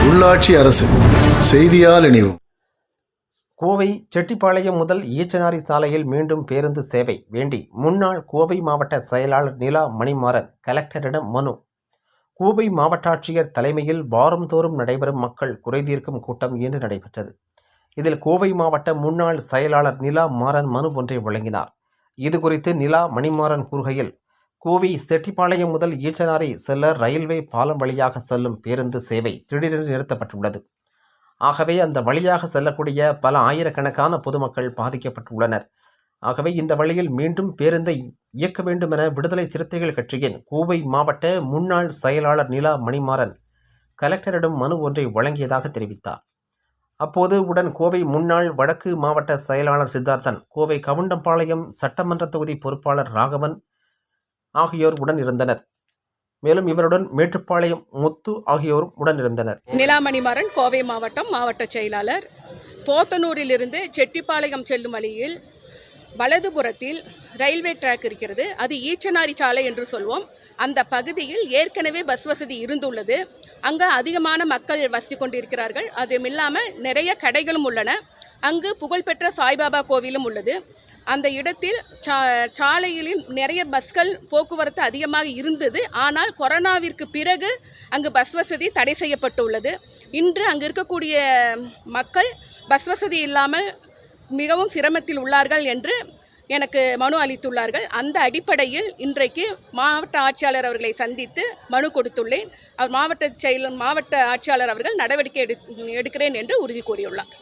உள்ளாட்சி அரசு செய்தியால் இணைவோம். கோவை செட்டிப்பாளையம் முதல் ஈச்சனாரி சாலையில் மீண்டும் பேருந்து சேவை வேண்டி முன்னாள் கோவை மாவட்ட செயலாளர் நிலா மணிமாறன் கலெக்டரிடம் மனு. கோவை மாவட்ட ஆட்சியர் தலைமையில் வாரந்தோறும் நடைபெறும் மக்கள் குறைதீர்க்கும் கூட்டம் இன்று நடைபெற்றது. இதில் கோவை மாவட்ட முன்னாள் செயலாளர் நிலா மாறன் மனு ஒன்றை வழங்கினார். இதுகுறித்து நிலா மணிமாறன் கூறுகையில், கோவை செட்டிப்பாளையம் முதல் ஈச்சனாரி செல்ல ரயில்வே பாலம் வழியாக செல்லும் பேருந்து சேவை திடீரென்று நிறுத்தப்பட்டுள்ளது. ஆகவே அந்த வழியாக செல்லக்கூடிய பல ஆயிரக்கணக்கான பொதுமக்கள் பாதிக்கப்பட்டுள்ளனர். ஆகவே இந்த வழியில் மீண்டும் பேருந்தை இயக்க வேண்டும் என விடுதலை சிறுத்தைகள் கட்சியின் கோவை மாவட்ட முன்னாள் செயலாளர் நிலா மணிமாறன் கலெக்டரிடம் மனு ஒன்றை வழங்கியதாக தெரிவித்தார். அப்போது உடன் கோவை முன்னாள் வடக்கு மாவட்ட செயலாளர் சித்தார்த்தன், கோவை கவுண்டம்பாளையம் சட்டமன்ற தொகுதி பொறுப்பாளர் ராகவன் ஆகியோர் உடன் இருந்தனர். மேலும் இவருடன் மேட்டுப்பாளையம் முத்து ஆகியோரும் உடன் இருந்தனர். நிலா மணிமாறன், கோவை மாவட்டம் மாவட்ட செயலாளர். போத்தனூரிலிருந்து செட்டிப்பாளையம் செல்லும் வழியில் வலதுபுறத்தில் ரயில்வே ட்ராக் இருக்கிறது. அது ஈச்சனாரி சாலை என்று சொல்வோம். அந்த பகுதியில் ஏற்கனவே பஸ் வசதி இருந்துள்ளது. அங்கு அதிகமான மக்கள் வசித்து கொண்டிருக்கிறார்கள். அதுவும் இல்லாமல் நிறைய கடைகளும் உள்ளன. அங்கு புகழ்பெற்ற சாய்பாபா கோவிலும் உள்ளது. அந்த இடத்தில் சாலையில் நிறைய பஸ்கள் போக்குவரத்து அதிகமாக இருந்தது. ஆனால் கொரோனாவிற்கு பிறகு அங்கு பஸ் வசதி தடை செய்யப்பட்டுள்ளது. இன்று அங்கு இருக்கக்கூடிய மக்கள் பஸ் வசதி இல்லாமல் மிகவும் சிரமத்தில் உள்ளார்கள் என்று எனக்கு மனு அளித்துள்ளார்கள். அந்த அடிப்படையில் இன்றைக்கு மாவட்ட ஆட்சியாளர் அவர்களை சந்தித்து மனு கொடுத்துள்ளேன். அவர் மாவட்ட ஆட்சியாளர் அவர்கள் நடவடிக்கை எடுக்கிறேன் என்று உறுதி கூறியுள்ளார்.